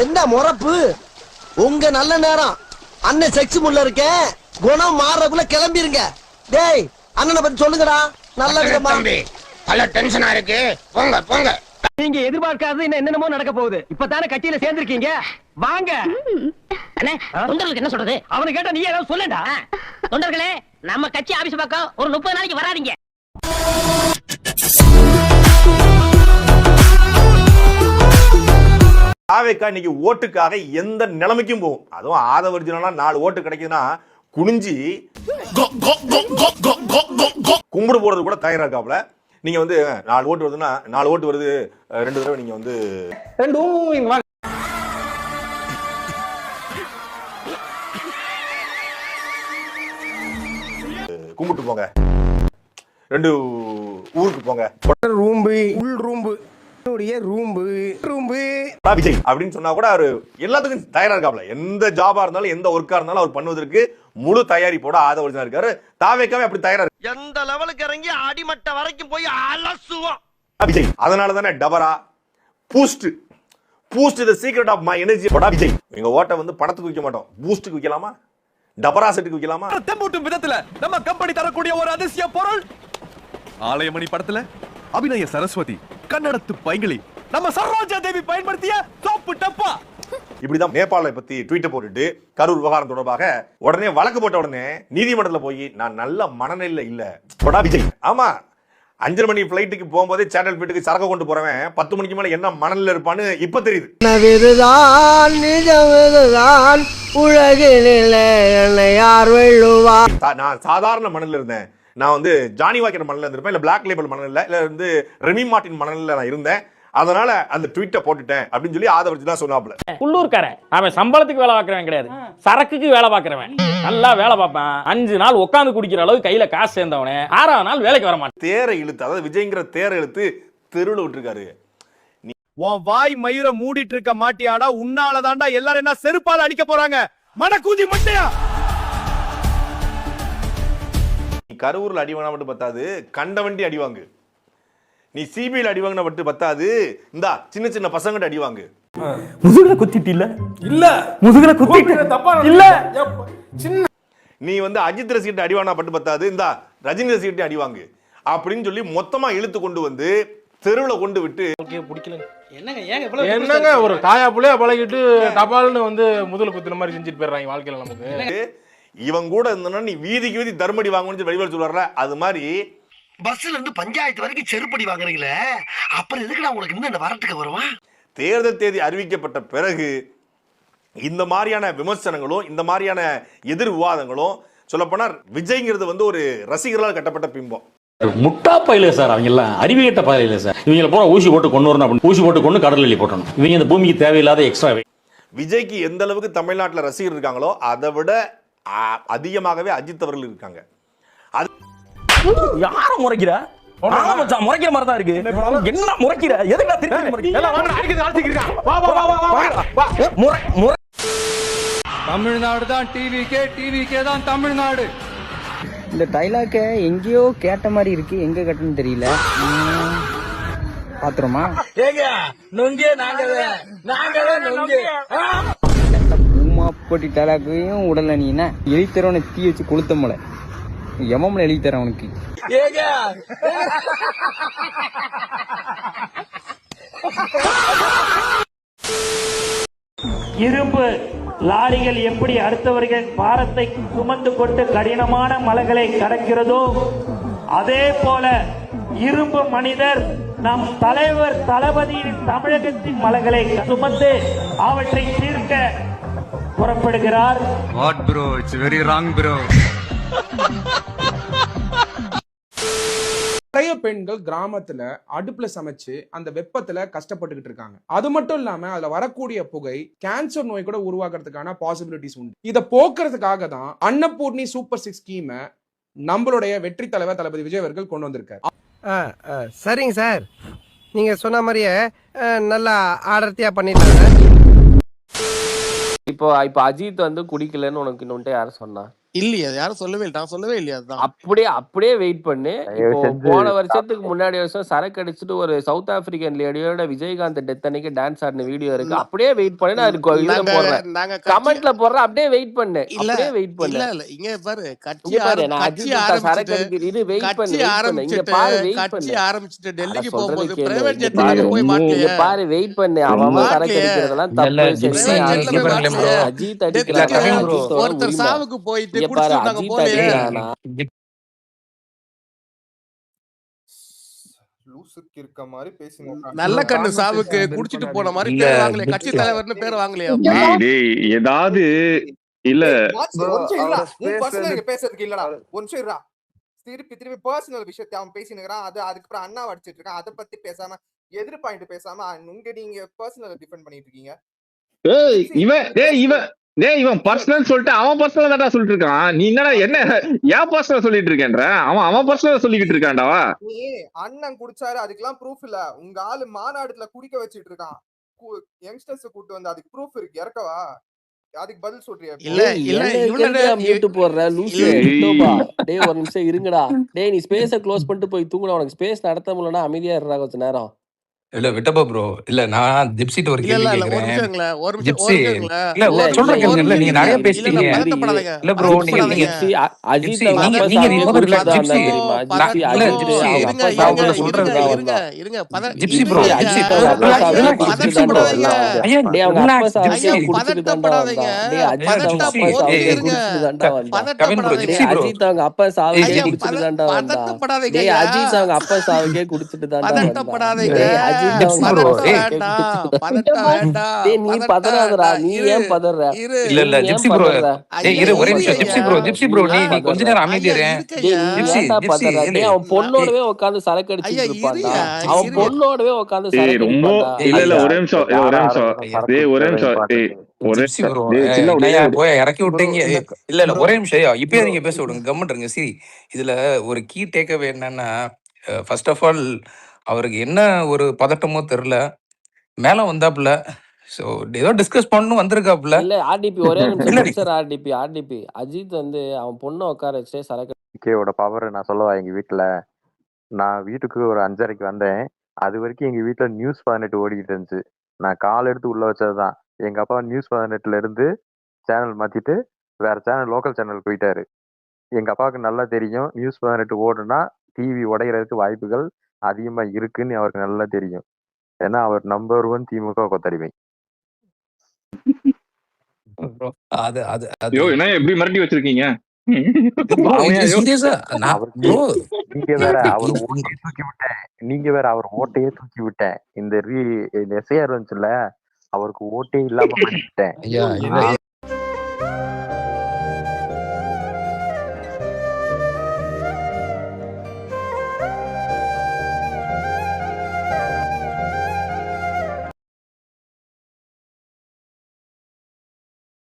என்ன முறப்பு? உங்க நல்ல நேரம். அண்ணன் செக்ஸ் முள்ள இருக்கேன். குணம் மாறக்குள்ள கிளம்பிருங்க. டேய் அண்ணனை பத்தி சொல்லுங்கடா. நல்ல விதமா. பல டென்ஷனா இருக்கு. போங்க போங்க. நீங்க எதிர்பார்க்காதது என்னென்னமோ நடக்க போகுது. இப்பதானே கட்சியில சேர்ந்திருக்கீங்க. வாங்க. அண்ணே, தொண்டர்களுக்கு என்ன சொல்றது? அவனை கேட்டா நீ ஏதாவது சொல்லண்டா. தொண்டர்களே, நம்ம கட்சி ஆபீஸ் பக்கம் ஒரு 30 நாளைக்கு வராதீங்க. தாவேக்கா இன்னைக்கு ஓட்டுக்காக எந்த நிலைமைக்கும் போகும். அதுவும் ஆதவர்ஜினா 4 ஓட்டு கிடைக்குதுன்னா குனிஞ்சி கும்பிடு போறது கூட தயாரா இருக்காப்ல. நீங்க வந்து 4 ஓட்டு வருதுன்னா 4 ஓட்டு வருது 2 தடவை நீங்க வந்து கும்பிட்டு போங்க, 2 ஊருக்கு போங்க, ரூம்பு உள் ரூம்பு ரூம்பு ரூம்பு விஜய் அப்படின்னு சொன்னா கூட அவரு எல்லாத்துக்கும் தயாரா இருக்காப்ல. எந்த ஜாபா இருந்தாலும் எந்த ஒர்க்கா இருந்தாலும் அவர் பண்ணுவதற்கு முழு தயாரிப்போட ஆதவர்ஜினா இருக்காரு. தாவேக்காவே அப்படி தயாரா இருக்கு. எந்த லெவலுக்கு இறங்கி அடிமட்ட வரைக்கும் போய் அலசுவோம் விஜய். அதனால தானே டபரா Boost the secret of my energy போடா விஜய். எங்க ஓட்டை வந்து பணத்துக்கு விற்க மாட்டோம், பூஸ்டுக்கு விற்கலாமா, டபரா செட்டுக்கு விற்கலாமா. தெம்பூட்டும் விதத்துல நம்ம கம்பெனி தரக்கூடிய ஒரு அதிசய பொருள் ஆலயமணி படத்துல அபிநய சரஸ்வதி, கன்னடத்து பைங்கிளி, நம்ம சரோஜா தேவி பயன்படுத்திய சோப்பு டப்பா. இப்படிதான் நேபாளை பத்தி ட்வீட் போட்டுட்டு கரூர் விவகாரம் தொடர்பாக உடனே வழக்கு போட்ட உடனே நீதிமன்றத்துல போய் நான் நல்ல மனநிலையில இல்ல போடா விஜய். ஆமா, 5:30 மணி பிளைட்டுக்கு போகும்போதே சேனல் வீட்டுக்கு சரக்கு கொண்டு போறவன் 10 மணிக்கு மேல என்ன மனநிலை இருப்பான்னு இப்ப தெரியுது. நான் சாதாரண மனநிலை இருந்தேன். நான் வந்து ஜானி வாக்கர் மனநிலை இருந்திருப்பேன், இல்ல பிளாக் லேபிள் மனநிலை, இல்ல வந்து ரெமி மார்டின் மனநிலை நான் இருந்தேன். அதனால அந்த ட்வீட்டை போட்டுட்டேன் அப்படின்னு சொல்லி ஆதவர்ஜினா சொன்னாப்ல. உள்ளூர்காரன் அவன் சம்பளத்துக்கு வேலை பார்க்கறவன் கிடையாது, சரக்குக்கு வேலை பார்க்கறவன். நல்லா வேலை பார்ப்பான். 5 நாள் உட்கார்ந்து குடிக்கிற அளவுக்கு கையில காசு சேர்ந்தவனே 6ஆவது நாள் வேலைக்கு வர மாட்டான். தேரை இழுத்து, அதாவது விஜய்ங்கிற தேரை இழுத்து தெருவில் விட்டுருக்காரு. உன் வாய் மயிரை மூடிட்டு இருக்க மாட்டியாடா, உன்னாலதான்டா எல்லாரும் என்ன செருப்பால அடிக்க போறாங்க. மனக்கூதி மட்டையா. கரூர்ல அடிவாங்க மட்டும் பத்தாது, கண்டவண்டி அடிவாங்க. நீ சிபிஐல அடிவாங்க மட்டும் பத்தாது, இந்த சின்ன சின்ன பசங்கிட்ட அடிவாங்க. முதுகுல குத்திட்டு இல்ல இல்ல முதுகுல குத்திட்டு இல்ல. நீ வந்து அஜித் ரசிகர்ட்ட அடிவானா மட்டும் பத்தாது, இந்த ரஜினி ரசிகர்ட்ட அடிவாங்க அப்படின்னு சொல்லி மொத்தமா இழுத்து கொண்டு வந்து தெருவுல கொண்டு விட்டு என்னங்க ஒரு தாயா புள்ளையா பழகிட்டு தபால்னு வந்து முதல்ல குத்துன மாதிரி செஞ்சுட்டு போயிடுறாங்க வாழ்க்கையில. நமக்கு இவன் கூட இருந்தனா நீ வீதிக்கு வீதி தர்மடி வாங்கணும்னு வெளிவர சொல்றாருல, அது மாதிரி பஸ்ல இருந்து பஞ்சாயத்து வரைக்கும் செருப்படி வாங்குறீங்களே, அப்புறம் எதுக்குடா உங்களுக்கு இன்னும் இந்த வரட்டுக்கு வருவான்? தேர்தல் தேதி அறிவிக்கப்பட்ட பிறகு இந்த மாதிரியான விமர்சனங்களும் இந்த மாதிரியான எதிர் விவாதங்களும் சொல்லப்போனா விஜய்ங்கிறது வந்து ஒரு ரசிகர்களால் கட்டப்பட்ட பிம்பம். முட்டா பயில சார், அவங்க எல்லாம் அறிவு கட்ட பயில சார். இவங்களை போற ஊசி போட்டு கொண்டு வரணும் அப்படின்னு ஊசி போட்டு கொண்டு கடல் எள்ளி போட்டணும். இவங்க இந்த பூமிக்கு தேவையில்லாத எக்ஸ்ட்ராவே. விஜய்க்கு எந்த அளவுக்கு தமிழ்நாட்டில் ரசிகர் இருக்காங்களோ அதை விட அதிகமாகவே அஜித் அவர்கள் இருக்காங்க. அது யார முறைக்கிற? முறைக்கிற மாதிரி தான் இருக்கு. என்ன முறைக்கிற? எதுக்கு தமிழ்நாடு தான் டிவிக்கே தான் தமிழ்நாடு. இந்த டைலாக்க எங்கேயோ கேட்ட மாதிரி இருக்கு, எங்க கேட்டன்னு தெரியல. பாத்துறோமா? பூமாப்பட்டி டைலாக்கையும் உடல நீ என்ன எழுத்தரவனை தீ வச்சு கொளுத்த முல எமம்ல எழுதி தர அவனுக்கு. இரும்பு லாரிகள் எப்படி அடுத்தவர்கள் பாரத்தை சுமந்து கொண்டு கடினமான மலைகளை கடக்கிறதோ அதே போல இரும்பு மனிதர் நம் தலைவர் தளபதியின் தமிழகத்தின் மலைகளை சுமந்து அவற்றை தீர்க்க புறப்படுகிறார். What bro, it's very wrong bro. நிறைய பெண்கள் கிராமத்துல அடுப்புல சமைச்சு அந்த வெப்பத்துல கஷ்டப்பட்டுக்கிட்டு இருக்காங்க. அது மட்டும் இல்லாம அதுல வரக்கூடிய புகை கேன்சர் நோய் கூட உருவாக்குறதுக்கான பாசிபிலிட்டிஸ் உண்டு. இதை போக்குறதுக்காக தான் அன்னபூர்ணி சூப்பர் 6 ஸ்கீமை நம்மளுடைய வெற்றி தலைவர் தளபதி விஜய் அவர்கள் கொண்டு வந்திருக்காரு. சரிங்க சார், நீங்க சொன்ன மாதிரியே நல்லா ஆடர்த்தியா பண்ணிட்டாங்க. இப்போ அஜித் வந்து குடிக்கலன்னு உனக்கு இன்னொன்று யாரும் சொன்னா? இல்லையே, யாரும் சொல்லவே இல்லை, நான் சொல்லவே இல்லையா? அதுதான் அப்படியே வெயிட் பண்ணு. இப்போ போன வருஷத்துக்கு முன்னாடி வருஷம் சரக்கு அடிச்சுட்டு ஒரு சவுத் ஆப்பிரிக்கன் லேடியோட விஜயகாந்த் டெத் அன்னைக்கு டான்ஸ் ஆடின வீடியோ இருக்கு. அப்படியே வெயிட் பண்ணு, நான் இதுல போடுறேன், நாங்க கமெண்ட்ல போடுறேன். அப்படியே வெயிட் பண்ணு, இல்ல அப்படியே வெயிட் பண்ணு. இல்ல இங்க பாரு, கட்சி இங்க பாரு, நான் கட்சி அஜித் சரக்கு ஆரம்பிச்சுட்டு அடிக்கிற இது வெயிட் பண்ணு, கட்சி வெயிட் பண்ணு. இங்க பாரு, வெயிட் கட்சி பண்ணு. ஆரம்பிச்சுட்டு டெல்லிக்கு சொல்றது போகும்போது கேளு. பிரைவேட் இங்க ஜெட்ல பாரு, போய் இங்க மாட்டலையே. பாரு, வெயிட் பண்ணு. அவன் சரக்கு அடிக்கிறதெல்லாம் தப்பு. சரியா? பிரைவேட் ஜெட்ல போய் மாட்டலையே. அஜித் அடிக்கிறான், அஜித்தோட ஒருத்தர் உரிமை. சாவுக்கு போயிட்டு இங்க பாரு, குடிச்சிட்டு நாங்க அஜித் போலையே. அடிக்கிறானா? லூசுக்கு இருக்க மாதிரி பேசுங்க. நல்ல கண்ணு சாவுக்கு குடிச்சிட்டு போன மாதிரி பேர் வாங்கலையே, கட்சி தலைவர்னு பேர் வாங்கலையா? ஏதாவது இல்ல பேசுறதுக்கு இல்லடா, ஒரு நிமிஷம் இருடா. திருப்பி பர்சனல் விஷயத்தை அவன் பேசினுக்கிறான். அதுக்கப்புறம் அண்ணா அடிச்சிட்டு இருக்கான். அதை பத்தி பேசாம எதிர் பாயிண்ட் பேசாம நீங்க பர்சனல் டிஃபெண்ட் பண்ணிட்டு இருக்கீங்க. இவன் பர்சனல் சொல்லிட்டு அவன் பர்சனல் தான் சொல்லிட்டு இருக்கான். நீ என்னடா என்ன ஏன் பர்சனல் சொல்லிட்டு இருக்கேன்ற? அவன் பர்சனல் சொல்லிக்கிட்டு இருக்கான்டா. நீ அண்ணன் குடிச்சாரு, அதுக்கெல்லாம் ப்ரூஃப் இல்ல. உங்க ஆளு மாநாடுல குடிக்க வச்சிட்டு இருக்கான், யங்ஸ்டர்ஸ் கூட்டு வந்து, அதுக்கு ப்ரூஃப் இருக்கு, இறக்கவா? அதுக்கு பதில் சொல்றியா? மியூட் போடுற லூசு விட்டோபா. டேய் ஒரு நிமிஷம் இருங்கடா. டேய் நீ ஸ்பேஸ க்ளோஸ் பண்ணிட்டு போய் தூங்குடா. உனக்கு ஸ்பேஸ் நடத்த முடியலனா அமைதியா இருடா கொஞ்ச நேரம். இல்ல விட்டப்பா ப்ரோ, இல்ல நான் ஜிப்சிட்ட ஒரு கேள்வி கேக்குறேன். ஜிப்சி இல்ல சொல்றேன் கேளுங்க. இல்ல நீங்க நிறைய பேசிட்டீங்க. இல்ல ப்ரோ நீங்க அஜித் நீங்க முதல்ல ஜிப்சி இல்ல ஜிப்சி அவங்க சொல்றதா ஜிப்சி ப்ரோ ஜிப்சி ப்ரோ ஐயா டேய் அவங்க அப்பா சாவுக்கு குடிச்சிட்டு தான்டா வந்தா. டேய் அஜித் அவங்க அப்பா சாவுக்கு குடிச்சிட்டு தான்டா வந்தா. Kavin bro gypsy bro Ajith அவங்க அப்பா சாவுக்கு குடிச்சிட்டு தான்டா வந்தா. டேய் அஜித் அவங்க அப்பா சாவுக்கு குடிச்சிட்டு தான்டா வந்தா. டேய் நீ பதறாதடா. நீ ஏன் பதற? இல்ல இல்ல ஜிப்சி ப்ரோ டேய் இரு ஒரே நிமிஷம். ஜிப்சி ப்ரோ நீ கொஞ்ச நேரம் அமைதியா இரு. ஜிப்சி பதற. டேய் அவன் பொண்ணோடவே உட்கார்ந்து சரக்கு அடிச்சிட்டு இருப்பான்டா. அவன் பொண்ணோடவே உட்கார்ந்து சரக்கு அடிப்பான்டா. இல்ல ஒரே நிமிஷம் டேய் ஒரே நிமிஷம் டேய் ஜிப்சி ப்ரோ என்னையா போய் இறக்கி விட்டீங்க. இல்ல ஒரே நிமிஷம் இப்பயே நீங்க பேச விடுங்க, கமெண்ட் இருங்க. சரி இதுல ஒரு கீ டேக்அவே என்னன்னா, ஃபர்ஸ்ட் ஆஃப் ஆல் அவருக்கு என்ன ஒரு பதட்டமோ தெரியல, மேல வந்தாப்புல சோ ஏதோ டிஸ்கஸ் பண்ணனும் வந்திருக்காப்புல. இல்ல ஆர்டிபி ஒரே நிமிஷம் சார். ஆர்டிபி அஜித் வந்து அவன் பொண்ணை உட்கார வச்சு சரக்கு கேவோட பவர் நான் சொல்லவா? எங்க வீட்டுல நான் வீட்டுக்கு ஒரு 5:30க்கு வந்தேன். அது வரைக்கும் எங்க வீட்டுல நியூஸ் 18 ஓடிக்கிட்டு இருந்துச்சு. நான் கால் எடுத்து உள்ள வச்சதுதான். எங்க அப்பா நியூஸ் 18ல இருந்து சேனல் மாத்திட்டு வேற சேனல், லோக்கல் சேனல் போயிட்டாரு. எங்க அப்பாவுக்கு நல்லா தெரியும் நியூஸ் 18 ஓடுனா டிவி உடையறதுக்கு வாய்ப்புகள் அதிகமா இருக்குன்னு அவருக்கு நல்லா தெரியும். ஏன்னா அவர் நம்பர் 1 திமுக கொத்தடிமை. அது அது என்ன எப்படி மிரட்டி வச்சிருக்கீங்க? நீங்க வேற அவர் ஓட்டையே தூக்கி விட்டேன். இந்த எஸ்ஐஆர் வந்துச்சுல, அவருக்கு ஓட்டே இல்லாம பண்ணிட்டேன்.